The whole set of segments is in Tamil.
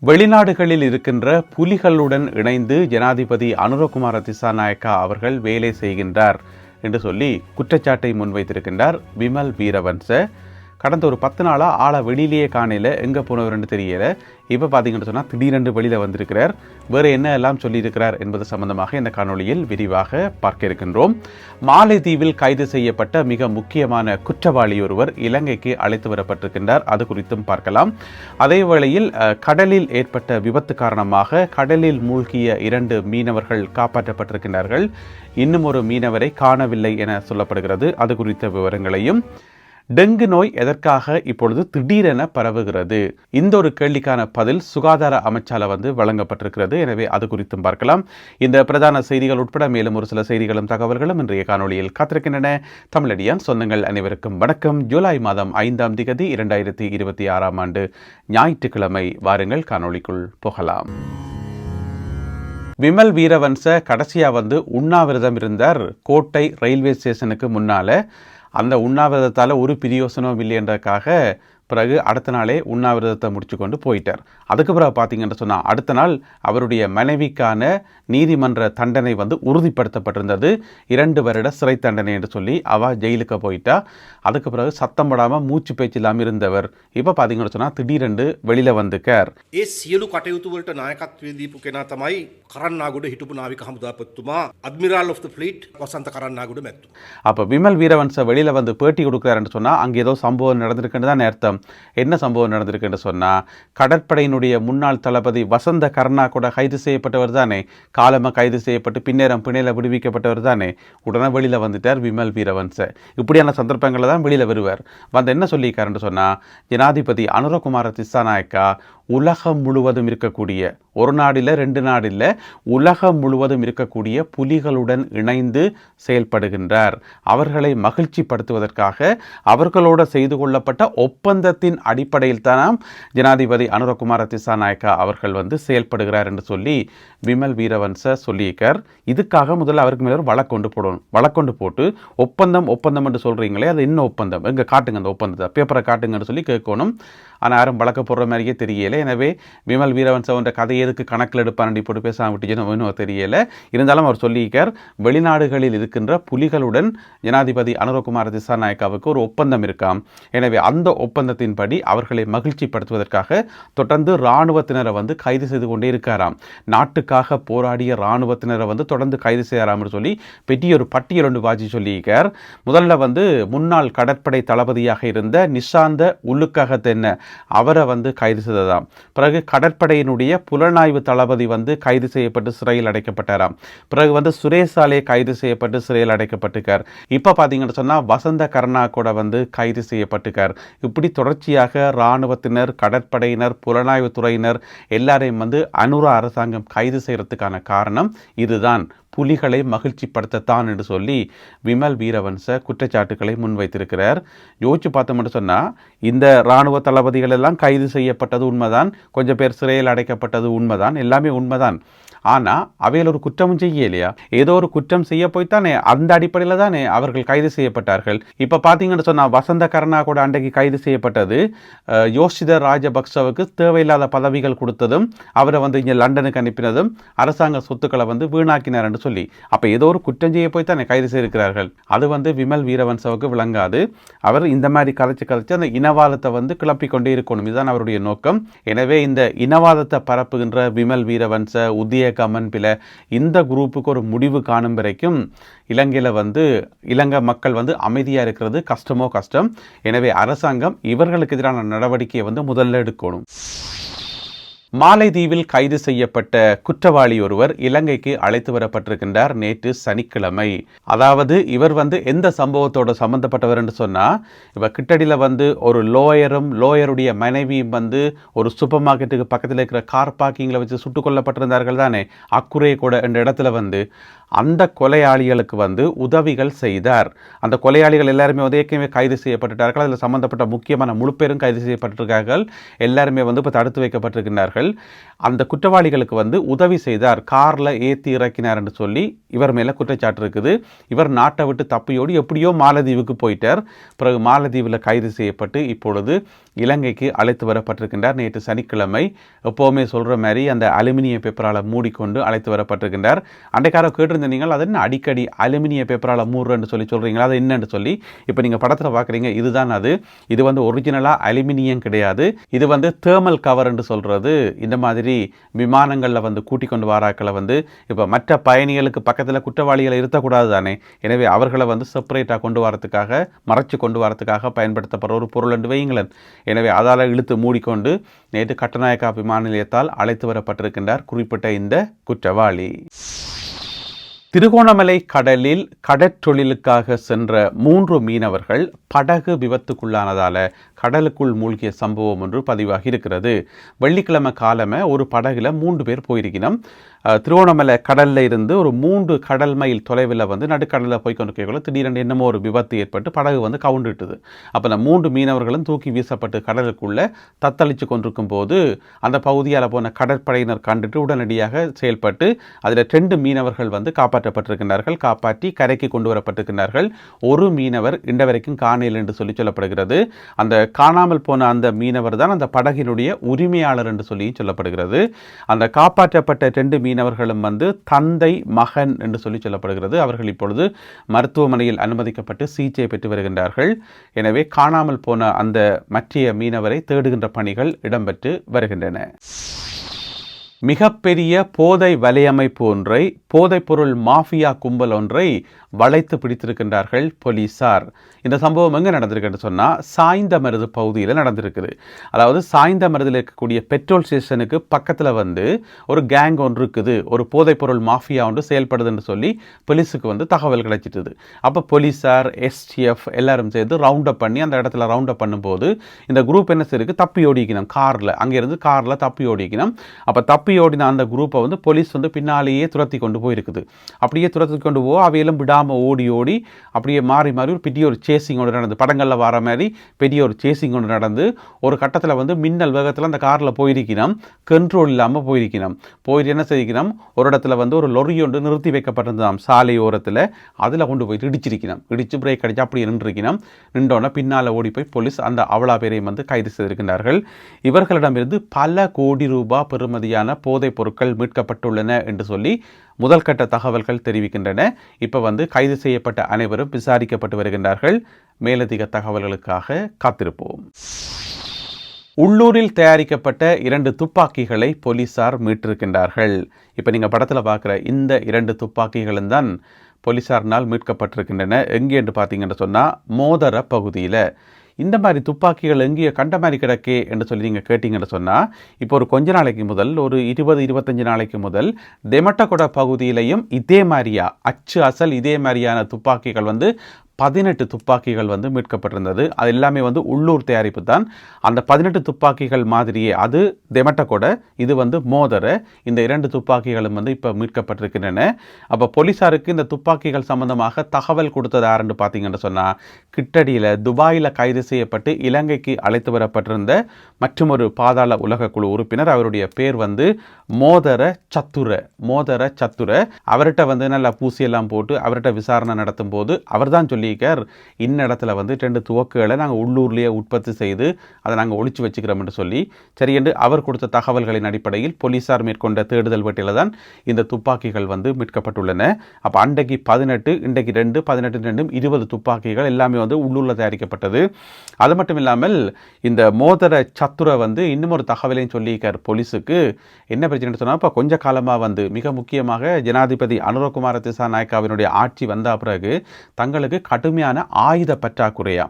வெளிநாடுகளில் இருக்கின்ற புலிகளுடன் இணைந்து ஜனாதிபதி அனுரகுமார திசாநாயக்கா அவர்கள் வேலை செய்கின்றார் என்று சொல்லி குற்றச்சாட்டை முன்வைத்திருக்கின்றார் விமல் வீரவன்ச. கடந்த ஒரு 10 நாளாக ஆளை வெளியிலேயே காணையில் எங்கே போனவர்னு தெரியல. இப்போ பார்த்தீங்கன்னு சொன்னால் திடீரென்று வெளியில் வந்திருக்கிறார். வேறு என்ன எல்லாம் சொல்லியிருக்கிறார் என்பது சம்பந்தமாக இந்த காணொலியில் விரிவாக பார்க்க இருக்கின்றோம். மாலைதீவில் கைது செய்யப்பட்ட மிக முக்கியமான குற்றவாளி ஒருவர் இலங்கைக்கு அழைத்து வரப்பட்டிருக்கின்றார். அது குறித்தும் பார்க்கலாம். அதே வேளையில் கடலில் ஏற்பட்ட விபத்து காரணமாக கடலில் மூழ்கிய 2 மீனவர்கள் காப்பாற்றப்பட்டிருக்கின்றார்கள். இன்னும் ஒரு மீனவரை காணவில்லை என சொல்லப்படுகிறது. அது குறித்த விவரங்களையும், டெங்கு நோய் எதற்காக இப்பொழுது திடீரென பரவுகிறது, இந்த ஒரு கேள்விக்கான பதில் சுகாதார அமைச்சால வழங்கப்பட்டிருக்கிறது. எனவே அது குறித்தும் பார்க்கலாம். இந்த பிரதான செய்திகள் உட்பட மேலும் ஒரு சில செய்திகளும் தகவல்களும் இன்றைய காணொலியில் காத்திருக்கின்றன. தமிழடியான் சொந்தங்கள் அனைவருக்கும் வணக்கம். ஜூலை மாதம் 5ஆம் தேதி 2026ஆம் ஆண்டு ஞாயிற்றுக்கிழமை. வாருங்கள் காணொலிக்குள் போகலாம். விமல் வீரவன்ச கடைசியா உண்ணாவிரதம் இருந்தார் கோட்டை ரயில்வே ஸ்டேஷனுக்கு முன்னால. அந்த உண்ணாவிரதத்தால் ஒரு பிரயோசனம் இல்லை என்றதுக்காக பிறகு அடுத்த நாளே உண்ணாவிரதத்தை முடிச்சு கொண்டு போயிட்டார். அதுக்கு பிறகு பார்த்தீங்கன்னு சொன்னால் அடுத்த நாள் அவருடைய மனைவிக்கான நீதிமன்ற தண்டனை உறுதிப்படுத்தப்பட்டிருந்தது. 2 வருட சிறை தண்டனை என்று சொல்லி அவள் ஜெயிலுக்கு போயிட்டா. அதுக்கு பிறகு சத்தம் படாமல் மூச்சு பேச்சு இல்லாமல் இருந்தவர் இப்போ பார்த்தீங்கன்னு சொன்னால் திடீரென்று வெளியில் வந்துக்கார். ඒ සියලු කටයුතු වලට නායකත්වය දීපු කෙනා තමයි කරන්නාගොඩ හිටපු නාවික හමුදාපතිතුමා අඩ්මිරාල් ஆஃப் தி ஃப்ளீட் வசந்த කරන්නාගොඩ මැතිතුමා. அப்போ விமல் வீரவன்ச வெளியில் பேட்டி கொடுக்குறாருன்னு சொன்னால் அங்கே ஏதோ சம்பவம் நடந்திருக்குன்னு தான் அர்த்தம். என்ன சம்பவம் நடந்திருக்குன்னு சொன்னால், கடற்படையினுடைய முன்னாள் தளபதி வசந்த கர்ணா கூட கைது செய்யப்பட்டவர் தானே, காலமாக கைது செய்யப்பட்டு பின்னேரம் பிணையில் விடுவிக்கப்பட்டவர் தானே. உடனே வெளியில் வந்துட்டார் விமல் வீரவன்ச. இப்படியான சந்தர்ப்பங்களில் தான் வெளியில் வருவார். என்ன சொல்லியிருக்காருன்னு சொன்னால், ஜனாதிபதி அனுரகுமார திசாநாயக்கா உலகம் முழுவதும் இருக்கக்கூடிய, ஒரு நாடில் 2 நாடில் உலகம் முழுவதும் இருக்கக்கூடிய புலிகளுடன் இணைந்து செயல்படுகின்றார். அவர்களை மகிழ்ச்சிப்படுத்துவதற்காக அவர்களோடு செய்து கொள்ளப்பட்ட ஒப்பந்தத்தின் அடிப்படையில் தான் ஜனாதிபதி அனுரகுமார திசாநாயக்கா அவர்கள் செயல்படுகிறார் என்று சொல்லி விமல் வீரவன்ச சொல்லியிருக்கார். இதுக்காக முதல்ல அவருக்கு மேலே வழக்கொண்டு போடணும். வழக்கொண்டு போட்டு ஒப்பந்தம் என்று சொல்கிறீங்களே, அது என்ன ஒப்பந்தம், எங்கே காட்டுங்க, அந்த ஒப்பந்தத்தை பேப்பரை காட்டுங்கன்னு சொல்லி கேட்கணும். ஆனால் யாரும் வழக்க போடுற மாதிரியே தெரியலை. எனவே விமல் வீரவன்சவன்ற கதையை எதுக்கு கணக்கில் எடுப்பாண்டி போட்டு பேசாம விட்டுச்சுன்னு தெரியலை. இருந்தாலும் அவர் சொல்லியிருக்கார், வெளிநாடுகளில் இருக்கின்ற புலிகளுடன் ஜனாதிபதி அனுரகுமார திசாநாயக்காவுக்கு ஒரு ஒப்பந்தம் இருக்காம். எனவே அந்த ஒப்பந்தத்தின்படி அவர்களை மகிழ்ச்சிப்படுத்துவதற்காக தொடர்ந்து இராணுவத்தினரை கைது செய்து கொண்டே இருக்காராம். நாட்டுக்காக போராடிய இராணுவத்தினரை தொடர்ந்து கைது செய்யறாம்னு சொல்லி பெரிய ஒரு பட்டியல் ஒன்று வாசி சொல்லியிருக்கார். முதல்ல முன்னாள் கடற்படை தளபதியாக இருந்த நிஷாந்த உள்லுக்காக தென்ன அவரை கைது செய்ததாம். பிறகு கடற்படையினுடைய புலனாய்வு தளபதி கைது செய்யப்பட்டு சிறையில் அடைக்கப்பட்டாராம். பிறகு சுரேசாலே கைது செய்யப்பட்டு சிறையில் அடைக்கப்பட்டிருக்கார். இப்போ பார்த்தீங்கன்னு சொன்னால் வசந்த கர்ணா கூட கைது செய்யப்பட்டிருக்கார். இப்படி தொடர்ச்சியாக இராணுவத்தினர், கடற்படையினர், புலனாய்வு துறையினர் எல்லாரையும் அனுரா அரசாங்கம் கைது செய்யறதுக்கான காரணம் இதுதான், புலிகளை மகிழ்ச்சிப்படுத்தத்தான் என்று சொல்லி விமல் வீரவன்ச குற்றச்சாட்டுக்களை முன்வைத்திருக்கிறார். யோசிச்சு பார்த்தோம்னு சொன்னால், இந்த இராணுவ தளபதிகள் எல்லாம் கைது செய்யப்பட்டது உண்மைதான், கொஞ்சம் பேர் சிறையில் அடைக்கப்பட்டது உண்மைதான், எல்லாமே உண்மைதான். ஆனால் அவையில் ஒரு குற்றமும் செய்யலையா? ஏதோ ஒரு குற்றம் செய்ய போய்த்தானே, அந்த அடிப்படையில் தானே அவர்கள் கைது செய்யப்பட்டார்கள். இப்போ பார்த்தீங்கன்னு சொன்னால் வசந்த கர்ணா கூட அன்றைக்கு கைது செய்யப்பட்டது யோஷித ராஜபக்சவுக்கு தேவையில்லாத பதவிகள் கொடுத்ததும், அவரை இங்கே லண்டனுக்கு அனுப்பினதும், அரசாங்க சொத்துக்களை வீணாக்கினார் என்று சொல்லி. அப்போ ஏதோ ஒரு குற்றம் செய்ய போய்த்தானே கைது செய்திருக்கிறார்கள். அது விமல் வீரவன்சவுக்கு விளங்காது. அவர் இந்த மாதிரி கதைச்சு அந்த இனவாதத்தை கிளப்பிக்கொண்டே இருக்கணும். இதுதான் அவருடைய நோக்கம். எனவே இந்த இனவாதத்தை பரப்புகின்ற விமல் வீரவன்ச, உதய கமன் பில இந்த குரூப்புக்கு ஒரு முடிவு காணும் வரைக்கும் இலங்கையில் இலங்கை மக்கள் அமைதியாக இருக்கிறது கஷ்டம். எனவே அரசாங்கம் இவர்களுக்கு எதிரான நடவடிக்கையை முதல்ல எடுக்கணும். மாலைதீவில் கைது செய்யப்பட்ட குற்றவாளி ஒருவர் இலங்கைக்கு அழைத்து வரப்பட்டிருக்கின்றார் நேற்று சனிக்கிழமை. அதாவது இவர் எந்த சம்பவத்தோட சம்பந்தப்பட்டவர் என்று சொன்னால், இவர் கிட்டடியில் ஒரு லோயருடைய மனைவியும் ஒரு சூப்பர் மார்க்கெட்டுக்கு பக்கத்தில் இருக்கிற கார் பார்க்கிங்கில் வச்சு சுட்டுக் கொல்லப்பட்டிருந்தார்கள் தானே, அக்குரே கூட என்ற இடத்துல அந்த கொலையாளிகளுக்கு வந்து உதவிகள் செய்தார். அந்த கொலையாளிகள் எல்லாருமே வந்து ஏற்கனவே கைது செய்யப்பட்டுட்டார்கள். அதில் சம்பந்தப்பட்ட முக்கியமான முழு பேரும் கைது செய்யப்பட்டிருக்கார்கள். எல்லாருமே வந்து இப்போ தடுத்து வைக்கப்பட்டிருக்கிறார்கள். அந்த குற்றவாளிகளுக்கு வந்து உதவி செய்தார், காரில் ஏற்றி இறக்கினார் என்று சொல்லி இவர் மேலே குற்றச்சாட்டு இருக்குது. இவர் நாட்டை விட்டு தப்பியோடி எப்படியோ மாலத்தீவுக்கு போயிட்டார். பிறகு மாலத்தீவில் கைது செய்யப்பட்டு இப்பொழுது இலங்கைக்கு அழைத்து வரப்பட்டிருக்கின்றார். நேற்று சனிக்கிழமை எப்போவுமே சொல்கிற மாதிரி அந்த அலுமினிய பேப்பரால் மூடிக்கொண்டு அழைத்து வரப்பட்டிருக்கின்றார். அன்றைக்காரோ கேட்டிருந்தீங்க, அது என்ன அடிக்கடி அலுமினிய பேப்பரால் மூடுறன்னு சொல்லி சொல்கிறீங்களா, அது என்னன்னு சொல்லி. இப்போ நீங்கள் படத்தில் பார்க்குறீங்க, இதுதான் அது. இது வந்து ஒரிஜினலாக அலுமினியம் கிடையாது, இது வந்து தேர்மல் கவர் என்று சொல்கிறது. இந்த மாதிரி விமானங்களில் வந்து கூட்டிக் கொண்டு வாராக்களை வந்து இப்போ மற்ற பயணிகளுக்கு பக்கத்தில் குற்றவாளிகளை இருத்தக்கூடாது தானே. எனவே அவர்களை வந்து செப்பரேட்டாக கொண்டு வரத்துக்காக, மறைச்சு கொண்டு வரத்துக்காக பயன்படுத்தப்படுற ஒரு பொருள் என்று வையுங்களேன். எனவே அதால் இழுத்து மூடிக்கொண்டு நேற்று கட்டுநாயக்கா விமான நிலையத்தால் அழைத்து வரப்பட்டிருக்கின்றார் குறிப்பிட்ட இந்த குற்றவாளி. திருகோணமலை கடலில் கடற்றொழிலுக்காக சென்ற 3 மீனவர்கள் படகு விபத்துக்குள்ளானதால் கடலுக்குள் மூழ்கிய சம்பவம் ஒன்று பதிவாகி இருக்கிறது. வெள்ளிக்கிழமை காலமே ஒரு படகுல 3 பேர் போயிருக்கணும். திருகோணமலை கடலில் இருந்து ஒரு 3 கடல் மைல் தொலைவில் வந்து நடுக்கடலில் போய்கொண்டிருக்கக்குள்ள திடீரென்று என்னமோ ஒரு விபத்து ஏற்பட்டு படகு வந்து கவுண்டுட்டுது. அப்போ அந்த 3 மீனவர்களும் தூக்கி வீசப்பட்டு கடலுக்குள்ளே தத்தளித்து கொண்டிருக்கும் போது அந்த பகுதியால் போன கடற்படையினர் கண்டுட்டு உடனடியாக செயல்பட்டு அதில் 2 மீனவர்கள் வந்து காப்பாற்றப்பட்டிருக்கின்றார்கள். காப்பாற்றி கரைக்கு கொண்டு வரப்பட்டிருக்கின்றார்கள். ஒரு மீனவர் இன்ற வரைக்கும் காணல் என்று சொல்லப்படுகிறது. அந்த காணாமல் போன அந்த மீனவர் தான் அந்த படகினுடைய உரிமையாளர் என்று சொல்லி சொல்லப்படுகிறது. அந்த காப்பாற்றப்பட்ட 2 மீனவர்களும் வந்து தந்தை மகன் என்று சொல்லி சொல்லப்படுகிறது. அவர்கள் இப்பொழுது மருத்துவமனையில் அனுமதிக்கப்பட்டு சிகிச்சை பெற்று வருகின்றார்கள். எனவே காணாமல் போன அந்த மற்ற மீனவரை தேடுகின்ற பணிகள் இடம்பெற்று வருகின்றன. மிகப்பெரிய போதை வலையமைப்பு ஒன்றை, போதைப்பொருள் மாஃபியா கும்பல் ஒன்றை வளைத்து பிடித்திருக்கின்றார்கள் போலீசார். இந்த சம்பவம் எங்கே நடந்திருக்குன்னு சொன்னால் சாய்ந்தமருது பகுதியில் நடந்திருக்குது. அதாவது சாய்ந்தமருதில் இருக்கக்கூடிய பெட்ரோல் ஸ்டேஷனுக்கு பக்கத்தில் வந்து ஒரு கேங் ஒன்று இருக்குது, ஒரு போதைப்பொருள் மாஃபியா ஒன்று செயல்படுதுன்னு சொல்லி போலீஸுக்கு வந்து தகவல் கிடைச்சிட்டுது. அப்போ போலீஸார், எஸ்டிஎஃப் எல்லாரும் சேர்ந்து ரவுண்ட் அப் பண்ணி அந்த இடத்துல ரவுண்ட் அப் பண்ணும்போது இந்த குரூப் என்ன செய்யுது, தப்பி ஓடிக்கணும் காரில், அங்கேருந்து காரில் தப்பி ஓடிக்கணும். அப்போ தப்பி ஓடின அந்த குரூப்பை வந்து போலீஸ் வந்து பின்னாலேயே துரத்தி கொண்டு போயிருக்குது. அப்படியே துரத்தி கொண்டு அவையெல்லாம் விடாமல் ஓடி ஓடி அப்படியே மாறி மாறி ஒரு பெரிய ஒரு சேசிங் ஒன்று நடந்து, படங்களில் வர மாதிரி பெரிய ஒரு சேசிங் ஒன்று நடந்து ஒரு கட்டத்தில் வந்து மின்னல் வேகத்தில் அந்த காரில் போயிருக்கணும், கண்ட்ரோல் இல்லாமல் போயிருக்கணும். போயிட்டு என்ன செய்யணும், ஒரு இடத்துல வந்து ஒரு லொரி ஒன்று நிறுத்தி வைக்கப்பட்டிருந்ததாம் சாலை ஓரத்தில், அதில் கொண்டு போயிட்டு இடிச்சிருக்கணும். இடித்து பிரேக் அடித்து அப்படியே நின்றுருக்கணும். நின்றோன்னா பின்னால் ஓடி போய் போலீஸ் அந்த அவ்வளோ பேரையும் வந்து கைது செய்திருக்கின்றார்கள். இவர்களிடமிருந்து பல கோடி ரூபாய் பெறுமதியான போதைப் பொருட்கள் மீட்கப்பட்டுள்ளன என்று சொல்லி முதல் கட்ட தகவல்கள் தெரிவிக்கின்றன. இப்போ வந்து கைது செய்யப்பட்ட அனைவரும் விசாரிக்கப்பட்டு வருகின்றார்கள். மேலதிக தகவல்களுக்காக காத்திருப்போம். உள்ளூரில் தயாரிக்கப்பட்ட 2 துப்பாக்கிகளை போலீசார் மீட்டிருக்கின்றார்கள். இப்போ நீங்கள் படத்தில் பார்க்குற இந்த 2 துப்பாக்கிகளும் தான் போலீசாரினால் மீட்கப்பட்டிருக்கின்றன. எங்கே என்று பார்த்தீங்கன்னு சொன்னால் மோதர பகுதியில். இந்த மாதிரி துப்பாக்கிகள் எங்கேயோ கண்ட மாதிரி கிடக்கே என்று சொல்லி நீங்கள் கேட்டிங்கன்னு சொன்னால், இப்போ ஒரு கொஞ்ச நாளைக்கு முதல், ஒரு 20-25 நாளைக்கு முதல் தெமட்டகொட பகுதியிலையும் இதே மாதிரியா அசல் இதே மாதிரியான துப்பாக்கிகள் வந்து 18 துப்பாக்கிகள் வந்து மீட்கப்பட்டிருந்தது. அது எல்லாமே வந்து உள்ளூர் தயாரிப்பு தான். அந்த 18 துப்பாக்கிகள் மாதிரியே அது தெமட்டகொட, இது வந்து மோதர, இந்த 2 துப்பாக்கிகளும் வந்து இப்போ மீட்கப்பட்டிருக்கின்றன. அப்போ போலீஸாருக்கு இந்த துப்பாக்கிகள் சம்பந்தமாக தகவல் கொடுத்தது யாருன்னு பார்த்தீங்கன்னு சொன்னால், கிட்டடியில் துபாயில் கைது செய்யப்பட்டு இலங்கைக்கு அழைத்து வரப்பட்டிருந்த மற்றும் ஒரு பாதாள உலக குழு உறுப்பினர், அவருடைய பேர் வந்து மோதர சத்துர. அவர்கிட்ட வந்து நல்லா பூசியெல்லாம் போட்டு அவர்கிட்ட விசாரணை நடத்தும் போது அவர் தான் சொல்லி இன்னிடத்துல வந்து 2 துவக்குகளை நாங்கள் உள்ளூர்லேயே உற்பத்தி செய்து அதை நாங்கள் ஒழிச்சு வச்சுக்கிறோம் என்று சொல்லி சரி என்று அவர் கொடுத்த தகவல்களின் அடிப்படையில் போலீசார் மேற்கொண்ட தேடுதல் வேட்டையில் தான் இந்த துப்பாக்கிகள் வந்து மீட்கப்பட்டுள்ளன. அப்போ அன்றைக்கு 18, இன்றைக்கு 2, 18 20 துப்பாக்கிகள் எல்லாமே வந்து உள்ளூரில் தயாரிக்கப்பட்டது. அது மட்டும் இல்லாமல் இந்த மோதர சத்துரை வந்து இன்னும் ஒரு தகவலையும் சொல்லியிருக்கார் போலீஸுக்கு. என்ன பிரச்சனை சொன்னால், இப்போ கொஞ்ச காலமாக வந்து மிக முக்கியமாக ஜனாதிபதி அனுரகுமார திசாநாயக்காவினுடைய ஆட்சி வந்த பிறகு தங்களுக்கு கடுமையான ஆயுத பற்றாக்குறையா.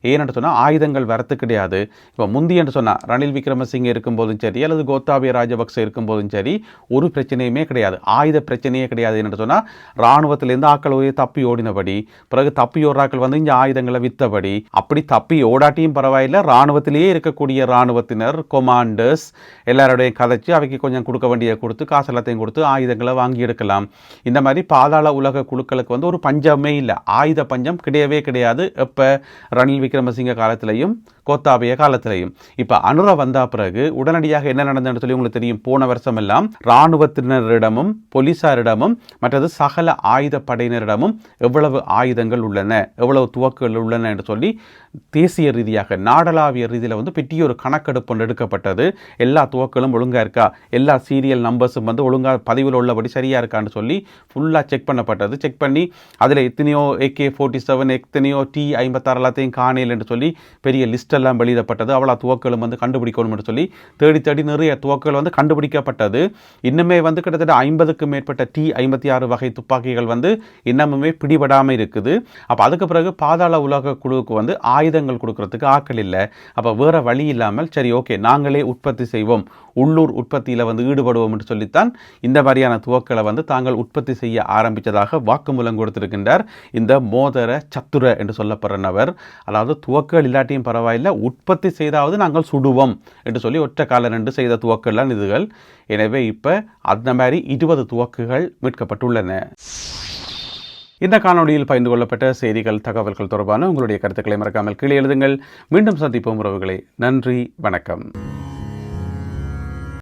ஏன்னு சொன்னால் ஆயுதங்கள் வரத்து கிடையாது. இப்போ முந்தியன்னு சொன்னால் ரணில் விக்ரமசிங்கே இருக்கும்போதும் சரி அல்லது கோத்தாபய ராஜபக்ச இருக்கும்போதும் சரி ஒரு பிரச்சனையுமே கிடையாது, ஆயுத பிரச்சனையே கிடையாது. என்னென்னு சொன்னால் இராணுவத்திலேருந்து ஆக்கள் தப்பி ஓடினபடி, பிறகு தப்பி ஓடுறாக்கள் வந்து இங்கே ஆயுதங்களை விற்றபடி, அப்படி தப்பி ஓடாட்டியும் பரவாயில்லை, இராணுவத்திலேயே இருக்கக்கூடிய இராணுவத்தினர் கொமாண்டர்ஸ் எல்லாரோடையும் கதைச்சு அவைக்கு கொஞ்சம் கொடுக்க வேண்டிய கொடுத்து காசு எல்லாத்தையும் கொடுத்து ஆயுதங்களை வாங்கி எடுக்கலாம். இந்த மாதிரி பாதாள உலக குழுக்களுக்கு வந்து ஒரு பஞ்சமே இல்லை, ஆயுத பஞ்சம் கிடையவே கிடையாது. எப்போ ரணில் விக்ரமசிங்க காலத்திலையும் கோத்தாபய காலத்திலையும். இப்போ அனுர வந்த பிறகு உடனடியாக என்ன நடந்ததுன்னு சொல்லி உங்களுக்கு தெரியும். போன வருஷம் எல்லாம் இராணுவத்தினரிடமும் போலீசாரிடமும் மற்றது சகல ஆயுத படையினரிடமும் எவ்வளவு ஆயுதங்கள் உள்ளன, எவ்வளவு துவக்குகள் உள்ளன என்று சொல்லி தேசிய ரீதியாக நாடளாவிய ரீதியில் வந்து பெரிய ஒரு கணக்கெடுப்பு ஒன்று எடுக்கப்பட்டது. எல்லா துவக்களும் ஒழுங்காக இருக்கா, எல்லா சீரியல் நம்பர்ஸும் வந்து ஒழுங்காக பதிவில் உள்ளபடி சரியாக இருக்கான்னு சொல்லி ஃபுல்லாக செக் பண்ணப்பட்டது. செக் பண்ணி அதில் எத்தனையோ AK-47 எத்தனையோ T-56 எல்லாத்தையும் காணல் என்று சொல்லி பெரிய லிஸ்ட் எல்லாம் வெளியிடப்பட்டது. அவ்வளோ துவக்களும் வந்து கண்டுபிடிக்கணும் என்று சொல்லி தேடி தேடி நிறைய துவக்கள் வந்து கண்டுபிடிக்கப்பட்டது. இன்னுமே வந்து கிட்டத்தட்ட 50க்கும் மேற்பட்ட T-56 வகை துப்பாக்கிகள் வந்து இன்னமுமே பிடிபடாமல் இருக்குது. அப்போ அதுக்கு பிறகு பாதாள உலக குழுவுக்கு வந்து ஆயுதங்கள் கொடுக்கறதுக்கு ஆக்கள் இல்லை. அப்போ வேறு வழி இல்லாமல் சரி ஓகே நாங்களே உற்பத்தி செய்வோம், உள்ளூர் உற்பத்தியில் வந்து ஈடுபடுவோம் என்று சொல்லித்தான் இந்த மாதிரியான துவக்களை வந்து தாங்கள் உற்பத்தி செய்ய ஆரம்பித்ததாக வாக்குமூலம் கொடுத்திருக்கின்றார் இந்த மோதர சத்துர என்று சொல்லப்படுற நபர். அதாவது துவக்கள் இல்லாட்டியும் பரவாயில்லை, உற்பத்தி செய்தாவது நாங்கள் சுடுவோம் என்று சொல்லி ஒற்றை கால ரெண்டு செய்த துவக்கெல்லாம் இதுகள். எனவே இப்போ அந்த மாதிரி 20 துவக்குகள் மீட்கப்பட்டுள்ளன. இந்த காணொலியில் பகிர்ந்து கொள்ளப்பட்ட செய்திகள் தகவல்கள் தொடர்பான உங்களுடைய கருத்துக்களை மறக்காமல் கீழே எழுதுங்கள். மீண்டும் சந்திப்போம் உறவுகளை. நன்றி, வணக்கம்.